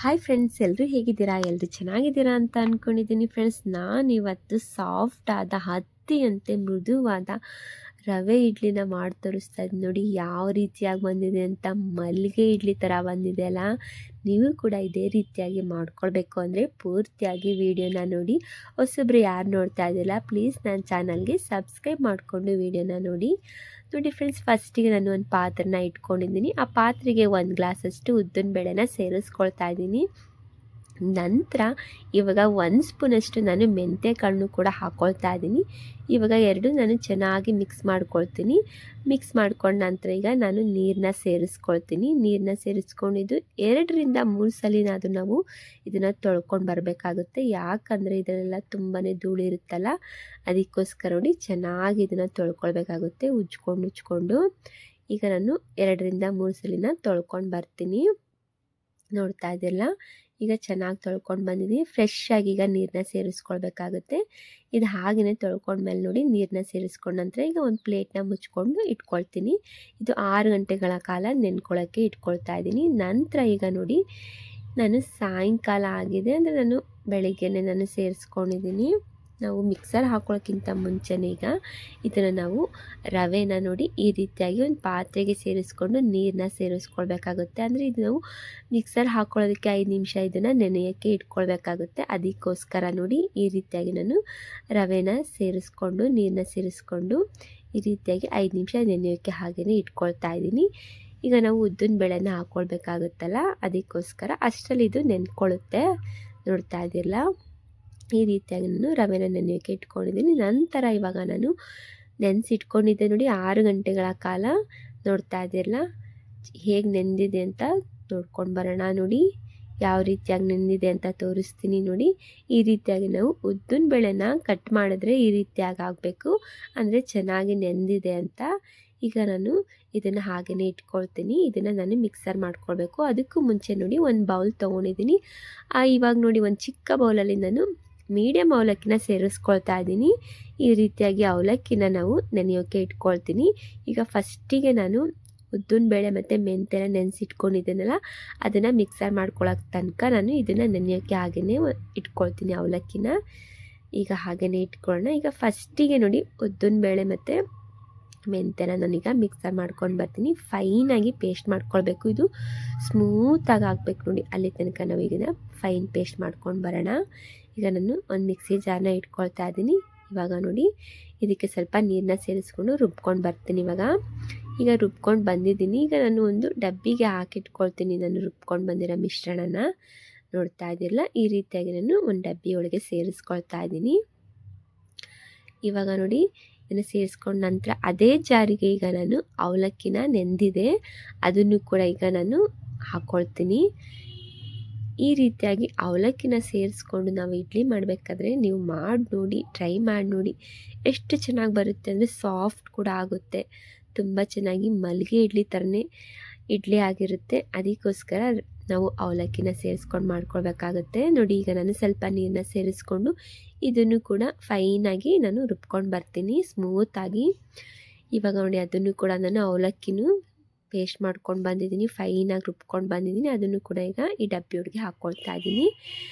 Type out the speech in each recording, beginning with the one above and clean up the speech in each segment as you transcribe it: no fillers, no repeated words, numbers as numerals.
Hi friends, ಎಲ್ಲರೂ ಹೇಗಿದ್ದೀರಾ? ಎಲ್ಲರೂ ಚೆನ್ನಾಗಿದ್ದೀರಾ ಅಂತ ಅಂದ್ಕೊಂಡಿದ್ದೀನಿ ಫ್ರೆಂಡ್ಸ್. ನಾನಿವತ್ತು ಸಾಫ್ಟ್ ಆದ ಹತ್ತಿಯಂತೆ ಮೃದುವಾದ ರವೆ ಇಡ್ಲಿನ ಮಾಡಿ ತೋರಿಸ್ತಾ ಇದ್ದೀನಿ. ನೋಡಿ ಯಾವ ರೀತಿಯಾಗಿ ಬಂದಿದೆ ಅಂತ. ಮಲ್ಲಿಗೆ ಇಡ್ಲಿ ಥರ ಬಂದಿದೆ ಅಲ್ಲ. ನೀವು ಕೂಡ ಇದೇ ರೀತಿಯಾಗಿ ಮಾಡ್ಕೊಳ್ಬೇಕು ಅಂದರೆ ಪೂರ್ತಿಯಾಗಿ ವಿಡಿಯೋನ ನೋಡಿ. ಹೊಸಬ್ರು ಯಾರು ನೋಡ್ತಾ ಇದ್ದಿಲ್ಲ ಪ್ಲೀಸ್ ನನ್ನ ಚಾನಲ್ಗೆ ಸಬ್ಸ್ಕ್ರೈಬ್ ಮಾಡಿಕೊಂಡು ವಿಡಿಯೋನ ನೋಡಿ. ನೋಡಿ ಫ್ರೆಂಡ್ಸ್, ಫಸ್ಟಿಗೆ ನಾನು ಒಂದು ಪಾತ್ರನ ಇಟ್ಕೊಂಡಿದ್ದೀನಿ. ಆ ಪಾತ್ರೆಗೆ 1 ಗ್ಲಾಸಷ್ಟು ಉದ್ದಿನ ಬೇಳೆನ ಸೇರಿಸ್ಕೊಳ್ತಾ ಇದ್ದೀನಿ. ನಂತರ ಇವಾಗ 1 ಸ್ಪೂನಷ್ಟು ನಾನು ಮೆಂತ್ಯ ಕಾಳನ್ನು ಕೂಡ ಹಾಕ್ಕೊಳ್ತಾ ಇದ್ದೀನಿ. ಇವಾಗ ಎರಡು ನಾನು ಚೆನ್ನಾಗಿ ಮಿಕ್ಸ್ ಮಾಡ್ಕೊಳ್ತೀನಿ. ಮಿಕ್ಸ್ ಮಾಡ್ಕೊಂಡ ನಂತರ ಈಗ ನಾನು ನೀರನ್ನ ಸೇರಿಸ್ಕೊಳ್ತೀನಿ. ನೀರನ್ನ ಸೇರಿಸ್ಕೊಂಡಿದ್ದು 2ರಿಂದ 3 ಸಲಿನಾದರೂ ನಾವು ಇದನ್ನು ತೊಳ್ಕೊಂಡು ಬರಬೇಕಾಗುತ್ತೆ. ಯಾಕಂದರೆ ಇದರಲ್ಲೆಲ್ಲ ತುಂಬಾ ಧೂಳಿರುತ್ತಲ್ಲ, ಅದಕ್ಕೋಸ್ಕರ ನೋಡಿ ಚೆನ್ನಾಗಿ ಇದನ್ನು ತೊಳ್ಕೊಳ್ಬೇಕಾಗುತ್ತೆ. ಉಜ್ಕೊಂಡು ಈಗ ನಾನು 2ರಿಂದ 3 ಸಲಿನ ತೊಳ್ಕೊಂಡು ಬರ್ತೀನಿ. ನೋಡ್ತಾ ಇದ್ದಿಲ್ಲ, ಈಗ ಚೆನ್ನಾಗಿ ತೊಳ್ಕೊಂಡು ಬಂದಿದ್ದೀನಿ. ಫ್ರೆಶ್ ಆಗಿ ಈಗ ನೀರನ್ನ ಸೇರಿಸ್ಕೊಳ್ಬೇಕಾಗುತ್ತೆ. ಇದು ಹಾಗೆಯೇ ತೊಳ್ಕೊಂಡ್ಮೇಲೆ ನೋಡಿ ನೀರನ್ನ ಸೇರಿಸ್ಕೊಂಡ ನಂತರ ಈಗ ಒಂದು ಪ್ಲೇಟ್ನ ಮುಚ್ಕೊಂಡು ಇಟ್ಕೊಳ್ತೀನಿ. ಇದು 6 ಗಂಟೆಗಳ ಕಾಲ ನೆನ್ಕೊಳ್ಳೋಕ್ಕೆ ಇಟ್ಕೊಳ್ತಾ ಇದ್ದೀನಿ. ನಂತರ ಈಗ ನೋಡಿ ನಾನು ಸಾಯಂಕಾಲ ಆಗಿದೆ ಅಂದರೆ ನಾನು ಬೆಳಿಗ್ಗೆನೇ ನಾನು ಸೇರಿಸ್ಕೊಂಡಿದ್ದೀನಿ. ನಾವು ಮಿಕ್ಸರ್ ಹಾಕೊಳ್ಳೋಕ್ಕಿಂತ ಮುಂಚೆನೇ ಈಗ ಇದನ್ನು ನಾವು ರವೆನ ನೋಡಿ ಈ ರೀತಿಯಾಗಿ ಒಂದು ಪಾತ್ರೆಗೆ ಸೇರಿಸ್ಕೊಂಡು ನೀರನ್ನ ಸೇರಿಸ್ಕೊಳ್ಬೇಕಾಗುತ್ತೆ. ಅಂದರೆ ಇದು ನಾವು ಮಿಕ್ಸರ್ ಹಾಕ್ಕೊಳ್ಳೋದಕ್ಕೆ 5 ನಿಮಿಷ ಇದನ್ನು ನೆನೆಯೋಕ್ಕೆ ಇಟ್ಕೊಳ್ಬೇಕಾಗುತ್ತೆ. ಅದಕ್ಕೋಸ್ಕರ ನೋಡಿ ಈ ರೀತಿಯಾಗಿ ನಾನು ರವೆನ ಸೇರಿಸ್ಕೊಂಡು ನೀರನ್ನ ಸೇರಿಸ್ಕೊಂಡು ಈ ರೀತಿಯಾಗಿ 5 ನಿಮಿಷ ನೆನೆಯೋಕ್ಕೆ ಹಾಗೆಯೇ ಇಟ್ಕೊಳ್ತಾ ಇದ್ದೀನಿ. ಈಗ ನಾವು ಉದ್ದಿನ ಬೇಳೆನ ಹಾಕ್ಕೊಳ್ಬೇಕಾಗುತ್ತಲ್ಲ, ಅದಕ್ಕೋಸ್ಕರ ಅಷ್ಟರಲ್ಲಿ ಇದು ನೆನ್ಕೊಳ್ಳುತ್ತೆ. ನೋಡ್ತಾ ಇದ್ದಿಲ್ಲ, ಈ ರೀತಿಯಾಗಿ ನಾನು ರವೆನ ನೆನೆಯೋಕ್ಕೆ ಇಟ್ಕೊಂಡಿದ್ದೀನಿ. ನಂತರ ಇವಾಗ ನಾನು ನೆನೆಸಿಟ್ಕೊಂಡಿದ್ದೆ ನೋಡಿ 6 ಗಂಟೆಗಳ ಕಾಲ. ನೋಡ್ತಾ ಇದ್ದಿರಲ್ಲ ಹೇಗೆ ನೆಂದಿದೆ ಅಂತ ನೋಡ್ಕೊಂಡು ಬರೋಣ. ನೋಡಿ ಯಾವ ರೀತಿಯಾಗಿ ನೆಂದಿದೆ ಅಂತ ತೋರಿಸ್ತೀನಿ ನೋಡಿ. ಈ ರೀತಿಯಾಗಿ ನಾವು ಉದ್ದಿನ ಬೇಳೆನ ಕಟ್ ಮಾಡಿದ್ರೆ ಈ ರೀತಿಯಾಗಿ ಆಗಬೇಕು, ಅಂದರೆ ಚೆನ್ನಾಗಿ ನೆಂದಿದೆ ಅಂತ. ಈಗ ನಾನು ಇದನ್ನು ಹಾಗೆಯೇ ಇಟ್ಕೊಳ್ತೀನಿ. ಇದನ್ನು ನಾನು ಮಿಕ್ಸರ್ ಮಾಡ್ಕೊಳ್ಬೇಕು. ಅದಕ್ಕೂ ಮುಂಚೆ ನೋಡಿ ಒಂದು ಬೌಲ್ ತೊಗೊಂಡಿದ್ದೀನಿ. ಇವಾಗ ನೋಡಿ ಒಂದು ಚಿಕ್ಕ ಬೌಲಲ್ಲಿ ನಾನು ಮೀಡಿಯಮ್ ಅವಲಕ್ಕಿನ ಸೇರಿಸ್ಕೊಳ್ತಾ ಇದ್ದೀನಿ. ಈ ರೀತಿಯಾಗಿ ಅವಲಕ್ಕಿನ ನಾವು ನೆನೆಯೋಕ್ಕೆ ಇಟ್ಕೊಳ್ತೀನಿ. ಈಗ ಫಸ್ಟಿಗೆ ನಾನು ಉದ್ದಿನ ಬೇಳೆ ಮತ್ತು ಮೆಂತ್ಯನ ನೆನೆಸಿಟ್ಕೊಂಡಿದ್ದೀನಲ್ಲ, ಅದನ್ನು ಮಿಕ್ಸರ್ ಮಾಡ್ಕೊಳ್ಳೋಕೆ ತನಕ ನಾನು ಇದನ್ನು ನೆನೆಯೋಕ್ಕೆ ಹಾಗೆಯೇ ಇಟ್ಕೊಳ್ತೀನಿ ಅವಲಕ್ಕಿನ. ಈಗ ಹಾಗೆಯೇ ಇಟ್ಕೊಳ್ಳೋಣ. ಈಗ ಫಸ್ಟಿಗೆ ನೋಡಿ ಉದ್ದಿನ ಬೇಳೆ ಮತ್ತು ಮೆಂತ್ಯನ ನಾನೀಗ ಮಿಕ್ಸರ್ ಮಾಡ್ಕೊಂಡು ಬರ್ತೀನಿ. ಫೈನಾಗಿ ಪೇಸ್ಟ್ ಮಾಡ್ಕೊಳ್ಬೇಕು. ಇದು ಸ್ಮೂತಾಗಿ ಆಗಬೇಕು ನೋಡಿ, ಅಲ್ಲಿ ತನಕ ನಾವು ಈಗ ಫೈನ್ ಪೇಸ್ಟ್ ಮಾಡ್ಕೊಂಡು ಬರೋಣ. ಈಗ ನಾನು ಒಂದು ಮಿಕ್ಸಿ ಜಾರ್ನ ಇಟ್ಕೊಳ್ತಾ ಇದ್ದೀನಿ. ಇವಾಗ ನೋಡಿ ಇದಕ್ಕೆ ಸ್ವಲ್ಪ ನೀರನ್ನ ಸೇರಿಸ್ಕೊಂಡು ರುಬ್ಕೊಂಡು ಬರ್ತೀನಿ. ಈಗ ರುಬ್ಕೊಂಡು ಬಂದಿದ್ದೀನಿ. ಈಗ ನಾನು ಒಂದು ಡಬ್ಬಿಗೆ ಹಾಕಿಟ್ಕೊಳ್ತೀನಿ ನಾನು ರುಬ್ಕೊಂಡು ಬಂದಿರೋ ಮಿಶ್ರಣನ. ನೋಡ್ತಾ ಇದ್ದಿರಲ್ಲ, ಈ ರೀತಿಯಾಗಿ ನಾನು ಒಂದು ಡಬ್ಬಿಯೊಳಗೆ ಸೇರಿಸ್ಕೊಳ್ತಾ ಇದ್ದೀನಿ. ಇವಾಗ ನೋಡಿ ಇದನ್ನು ಸೇರಿಸ್ಕೊಂಡ ನಂತರ ಅದೇ ಜಾರಿಗೆ ಈಗ ನಾನು ಅವಲಕ್ಕಿನ ನೆಂದಿದೆ ಅದನ್ನು ಕೂಡ ಈಗ ನಾನು ಹಾಕ್ಕೊಳ್ತೀನಿ. ಈ ರೀತಿಯಾಗಿ ಅವಲಕ್ಕಿನ ಸೇರಿಸ್ಕೊಂಡು ನಾವು ಇಡ್ಲಿ ಮಾಡಬೇಕಾದ್ರೆ ನೀವು ಮಾಡಿ ನೋಡಿ, ಟ್ರೈ ಮಾಡಿ ನೋಡಿ, ಎಷ್ಟು ಚೆನ್ನಾಗಿ ಬರುತ್ತೆ ಅಂದರೆ ಸಾಫ್ಟ್ ಕೂಡ ಆಗುತ್ತೆ. ತುಂಬ ಚೆನ್ನಾಗಿ ಮಲ್ಲಿಗೆ ಇಡ್ಲಿ ಥರನೇ ಇಡ್ಲಿ ಆಗಿರುತ್ತೆ. ಅದಕ್ಕೋಸ್ಕರ ನಾವು ಅವಲಕ್ಕಿನ ಸೇರಿಸ್ಕೊಂಡು ಮಾಡ್ಕೊಳ್ಬೇಕಾಗುತ್ತೆ. ನೋಡಿ ಈಗ ನಾನು ಸ್ವಲ್ಪ ನೀರನ್ನ ಸೇರಿಸ್ಕೊಂಡು ಇದನ್ನು ಕೂಡ ಫೈನಾಗಿ ನಾನು ರುಬ್ಕೊಂಡು ಬರ್ತೀನಿ ಸ್ಮೂತಾಗಿ. ಇವಾಗ ನೋಡಿ ಅದನ್ನು ಕೂಡ ನಾನು ಅವಲಕ್ಕಿನೂ ಪೇಸ್ಟ್ ಮಾಡ್ಕೊಂಡು ಬಂದಿದ್ದೀನಿ, ಫೈನಾಗಿ ರುಬ್ಕೊಂಡು ಬಂದಿದ್ದೀನಿ. ಅದನ್ನು ಕೂಡ ಈಗ ಈ ಡಬ್ಬಿಯೊಳಗೆ ಹಾಕ್ಕೊಳ್ತಾ ಇದ್ದೀನಿ.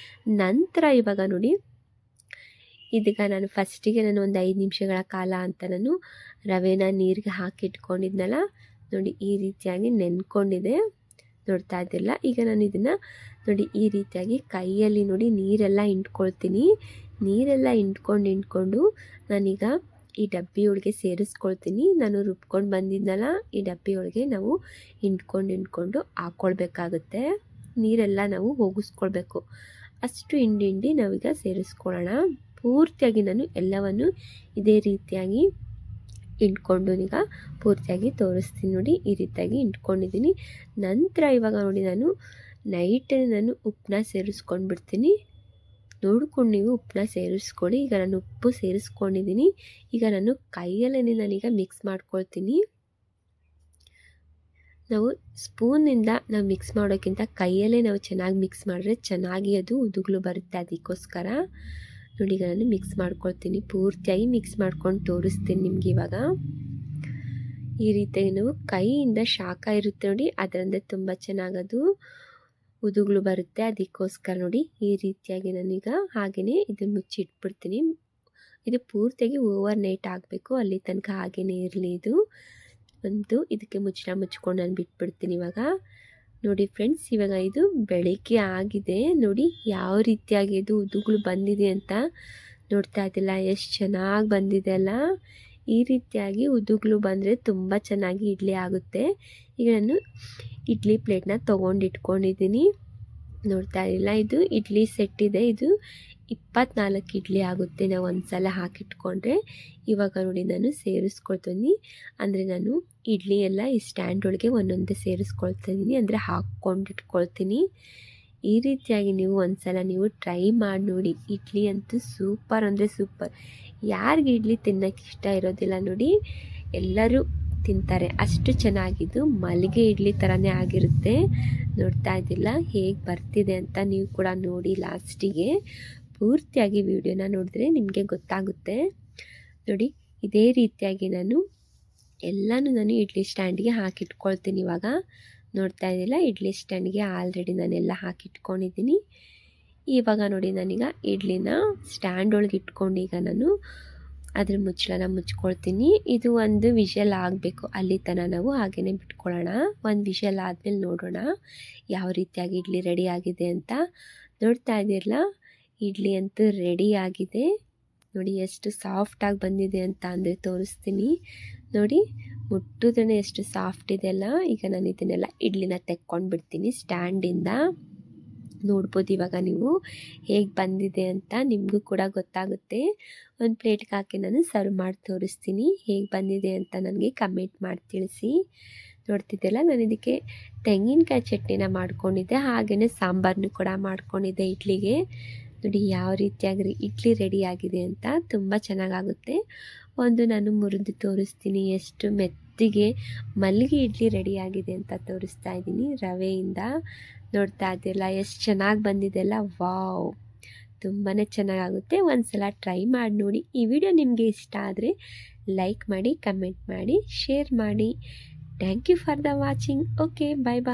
ನಂತರ ಇವಾಗ ನೋಡಿ ಇದೀಗ ನಾನು ಫಸ್ಟಿಗೆ ನಾನು ಒಂದು 5 ನಿಮಿಷಗಳ ಕಾಲ ಅಂತ ನಾನು ರವೆನ ನೀರಿಗೆ ಹಾಕಿಟ್ಕೊಂಡಿದ್ನಲ್ಲ, ನೋಡಿ ಈ ರೀತಿಯಾಗಿ ನೆನ್ಕೊಂಡಿದೆ. ನೋಡ್ತಾ ಇದ್ದಿಲ್ಲ, ಈಗ ನಾನು ಇದನ್ನು ನೋಡಿ ಈ ರೀತಿಯಾಗಿ ಕೈಯಲ್ಲಿ ನೋಡಿ ನೀರೆಲ್ಲ ಇಂಟ್ಕೊಳ್ತೀನಿ. ನೀರೆಲ್ಲ ಇಂಟ್ಕೊಂಡು ನಾನೀಗ ಈ ಡಬ್ಬಿಯೊಳಗೆ ಸೇರಿಸ್ಕೊಳ್ತೀನಿ. ನಾನು ರುಬ್ಕೊಂಡು ಬಂದಿದ್ದಲ್ಲ, ಈ ಡಬ್ಬಿಯೊಳಗೆ ನಾವು ಇಂಟ್ಕೊಂಡು ಹಾಕ್ಕೊಳ್ಬೇಕಾಗುತ್ತೆ. ನೀರೆಲ್ಲ ನಾವು ಹೋಗಿಸ್ಕೊಳ್ಬೇಕು. ಅಷ್ಟು ಹಿಂಡಿ ನಾವೀಗ ಸೇರಿಸ್ಕೊಳ್ಳೋಣ. ಪೂರ್ತಿಯಾಗಿ ನಾನು ಎಲ್ಲವನ್ನು ಇದೇ ರೀತಿಯಾಗಿ ಇಂಟ್ಕೊಂಡು ಈಗ ಪೂರ್ತಿಯಾಗಿ ತೋರಿಸ್ತೀನಿ ನೋಡಿ. ಈ ರೀತಿಯಾಗಿ ಇಂಟ್ಕೊಂಡಿದ್ದೀನಿ. ನಂತರ ಇವಾಗ ನೋಡಿ ನಾನು ನಾನು ಉಪ್ಪನ್ನ ಸೇರಿಸ್ಕೊಂಡು ಬಿಡ್ತೀನಿ. ನೋಡ್ಕೊಂಡು ನೀವು ಉಪ್ಪನ್ನ ಸೇರಿಸ್ಕೊಳ್ಳಿ. ಈಗ ನಾನು ಉಪ್ಪು ಸೇರಿಸ್ಕೊಂಡಿದ್ದೀನಿ. ಈಗ ನಾನು ಕೈಯಲ್ಲೇ ನಾನೀಗ ಮಿಕ್ಸ್ ಮಾಡ್ಕೊಳ್ತೀನಿ. ನಾವು ಸ್ಪೂನಿಂದ ನಾವು ಮಿಕ್ಸ್ ಮಾಡೋಕ್ಕಿಂತ ಕೈಯಲ್ಲೇ ನಾವು ಚೆನ್ನಾಗಿ ಮಿಕ್ಸ್ ಮಾಡಿದ್ರೆ ಚೆನ್ನಾಗಿ ಅದು ಉದುಗಲು ಬರುತ್ತೆ. ಅದಕ್ಕೋಸ್ಕರ ನೋಡಿ ಈಗ ನಾನು ಮಿಕ್ಸ್ ಮಾಡ್ಕೊಳ್ತೀನಿ. ಪೂರ್ತಿಯಾಗಿ ಮಿಕ್ಸ್ ಮಾಡ್ಕೊಂಡು ತೋರಿಸ್ತೀನಿ ನಿಮ್ಗೆ. ಇವಾಗ ಈ ರೀತಿಯಾಗಿ ನಾವು ಕೈಯಿಂದ ಶಾಖ ಇರುತ್ತೆ ನೋಡಿ, ಅದರಿಂದ ತುಂಬ ಚೆನ್ನಾಗದು ಉದುಗಳು ಬರುತ್ತೆ. ಅದಕ್ಕೋಸ್ಕರ ನೋಡಿ ಈ ರೀತಿಯಾಗಿ ನಾನೀಗ ಹಾಗೆಯೇ ಇದನ್ನು ಮುಚ್ಚಿಟ್ಬಿಡ್ತೀನಿ. ಇದು ಪೂರ್ತಿಯಾಗಿ ಓವರ್ ನೈಟ್ ಆಗಬೇಕು, ಅಲ್ಲಿ ತನಕ ಹಾಗೆಯೇ ಇರಲಿ ಇದು. ಇದಕ್ಕೆ ಮುಚ್ಕೊಂಡು ನಾನು ಬಿಟ್ಬಿಡ್ತೀನಿ ಇವಾಗ. ನೋಡಿ ಫ್ರೆಂಡ್ಸ್, ಇವಾಗ ಇದು ಬೆಳಿಗ್ಗೆ ಆಗಿದೆ. ನೋಡಿ ಯಾವ ರೀತಿಯಾಗಿ ಇದು ಉದುಗಳು ಬಂದಿದೆ ಅಂತ ನೋಡ್ತಾ ಇದ್ದಿಲ್ಲ, ಎಷ್ಟು ಚೆನ್ನಾಗಿ ಬಂದಿದೆ ಅಲ್ಲ. ಈ ರೀತಿಯಾಗಿ ಉದುಗಳು ಬಂದರೆ ತುಂಬ ಚೆನ್ನಾಗಿ ಇಡ್ಲಿ ಆಗುತ್ತೆ. ಈಗ ನಾನು ಇಡ್ಲಿ ಪ್ಲೇಟ್ನ ತೊಗೊಂಡು ಇಟ್ಕೊಂಡಿದ್ದೀನಿ. ನೋಡ್ತಾ ಇರಲಿಲ್ಲ, ಇದು ಇಡ್ಲಿ ಸೆಟ್ ಇದೆ. ಇದು 24 ಇಡ್ಲಿ ಆಗುತ್ತೆ ನಾವು ಒಂದು ಸಲ ಹಾಕಿಟ್ಕೊಂಡ್ರೆ. ಇವಾಗ ನೋಡಿ ನಾನು ಸೇರಿಸ್ಕೊಳ್ತೀನಿ. ಅಂದರೆ ನಾನು ಇಡ್ಲಿ ಎಲ್ಲ ಈ ಸ್ಟ್ಯಾಂಡ್ ಒಳಗೆ ಒಂದೊಂದೇ ಸೇರಿಸ್ಕೊಳ್ತಾ ಇದ್ದೀನಿ, ಅಂದರೆ ಹಾಕ್ಕೊಂಡಿಟ್ಕೊಳ್ತೀನಿ. ಈ ರೀತಿಯಾಗಿ ನೀವು ಒಂದು ಸಲ ನೀವು ಟ್ರೈ ಮಾಡಿ ನೋಡಿ. ಇಡ್ಲಿ ಅಂತೂ ಸೂಪರ್ ಅಂದರೆ ಸೂಪರ್. ಯಾರಿಗೆ ಇಡ್ಲಿ ತಿನ್ನೋಕ್ಕೆ ಇಷ್ಟ ಇರೋದಿಲ್ಲ ನೋಡಿ, ಎಲ್ಲರೂ ತಿಂತಾರೆ, ಅಷ್ಟು ಚೆನ್ನಾಗಿದ್ದು ಮಲ್ಲಿಗೆ ಇಡ್ಲಿ ಥರನೇ ಆಗಿರುತ್ತೆ. ನೋಡ್ತಾ ಇದ್ದಿಲ್ಲ ಹೇಗೆ ಬರ್ತಿದೆ ಅಂತ, ನೀವು ಕೂಡ ನೋಡಿ ಲಾಸ್ಟಿಗೆ ಪೂರ್ತಿಯಾಗಿ ವಿಡಿಯೋನ ನೋಡಿದ್ರೆ ನಿಮಗೆ ಗೊತ್ತಾಗುತ್ತೆ. ನೋಡಿ ಇದೇ ರೀತಿಯಾಗಿ ನಾನು ಇಡ್ಲಿ ಸ್ಟ್ಯಾಂಡಿಗೆ ಹಾಕಿಟ್ಕೊಳ್ತೀನಿ. ಇವಾಗ ನೋಡ್ತಾ ಇದ್ದಿಲ್ಲ, ಇಡ್ಲಿ ಸ್ಟ್ಯಾಂಡಿಗೆ ಆಲ್ರೆಡಿ ನಾನೆಲ್ಲ ಹಾಕಿಟ್ಕೊಂಡಿದ್ದೀನಿ. ಇವಾಗ ನೋಡಿ ನಾನೀಗ ಇಡ್ಲಿನ ಸ್ಟ್ಯಾಂಡ್ ಒಳಗೆ ಇಟ್ಕೊಂಡು ಈಗ ನಾನು ಅದ್ರ ಮುಚ್ಚಳನ ಮುಚ್ಕೊಳ್ತೀನಿ. ಇದು ಒಂದು ವಿಷಲ್ ಆಗಬೇಕು, ಅಲ್ಲಿ ತನಕ ನಾವು ಹಾಗೆಯೇ ಬಿಟ್ಕೊಳ್ಳೋಣ. ಒಂದು ವಿಷಲ್ ಆದಮೇಲೆ ನೋಡೋಣ ಯಾವ ರೀತಿಯಾಗಿ ಇಡ್ಲಿ ರೆಡಿ ಆಗಿದೆ ಅಂತ. ನೋಡ್ತಾ ಇದ್ದೀರಲ್ಲ, ಇಡ್ಲಿ ಅಂತೂ ರೆಡಿ ಆಗಿದೆ. ನೋಡಿ ಎಷ್ಟು ಸಾಫ್ಟಾಗಿ ಬಂದಿದೆ ಅಂತ ಅಂದರೆ ತೋರಿಸ್ತೀನಿ. ನೋಡಿ ಮುಟ್ಟಿದ್ರೆ ಎಷ್ಟು ಸಾಫ್ಟ್ ಇದೆ ಅಲ್ಲ. ಈಗ ನಾನು ಇದನ್ನೆಲ್ಲ ಇಡ್ಲಿನ ತೆಕ್ಕೊಂಡು ಬಿಡ್ತೀನಿ ಸ್ಟ್ಯಾಂಡಿಂದ. ನೋಡ್ಬೋದು ಇವಾಗ ನೀವು ಹೇಗೆ ಬಂದಿದೆ ಅಂತ, ನಿಮಗೂ ಕೂಡ ಗೊತ್ತಾಗುತ್ತೆ. ಒಂದು ಪ್ಲೇಟ್ಗೆ ಹಾಕಿ ನಾನು ಸರ್ವ್ ಮಾಡಿ ತೋರಿಸ್ತೀನಿ. ಹೇಗೆ ಬಂದಿದೆ ಅಂತ ನನಗೆ ಕಮೆಂಟ್ ಮಾಡಿ ತಿಳಿಸಿ. ನೋಡ್ತಿದ್ದೆಲ್ಲ, ನಾನು ಇದಕ್ಕೆ ತೆಂಗಿನಕಾಯಿ ಚಟ್ನಿನ ಮಾಡ್ಕೊಂಡಿದ್ದೆ, ಹಾಗೆಯೇ ಸಾಂಬಾರನ್ನು ಕೂಡ ಮಾಡ್ಕೊಂಡಿದ್ದೆ ಇಡ್ಲಿಗೆ. ನೋಡಿ ಯಾವ ರೀತಿಯಾಗಿ ಇಡ್ಲಿ ರೆಡಿ ಆಗಿದೆ ಅಂತ, ತುಂಬ ಚೆನ್ನಾಗಾಗುತ್ತೆ. ನಾನು ಮುರಿದು ತೋರಿಸ್ತೀನಿ, ಎಷ್ಟು ಮೆತ್ತಿಗೆ ಮಲ್ಲಿಗೆ ಇಡ್ಲಿ ರೆಡಿಯಾಗಿದೆ ಅಂತ ತೋರಿಸ್ತಾ ಇದ್ದೀನಿ ರವೆಯಿಂದ. ನೋಡ್ತಾ ಇದ್ದಿಲ್ಲ ಎಷ್ಟು ಚೆನ್ನಾಗಿ ಬಂದಿದೆ ಅಲ್ಲ. ವಾವ್, ತುಂಬಾ ಚೆನ್ನಾಗಾಗುತ್ತೆ. ಒಂದು ಸಲ ಟ್ರೈ ಮಾಡಿ ನೋಡಿ. ಈ ವಿಡಿಯೋ ನಿಮಗೆ ಇಷ್ಟ ಆದರೆ ಲೈಕ್ ಮಾಡಿ, ಕಮೆಂಟ್ ಮಾಡಿ, ಶೇರ್ ಮಾಡಿ. Thank you for the watching. Okay, bye bye.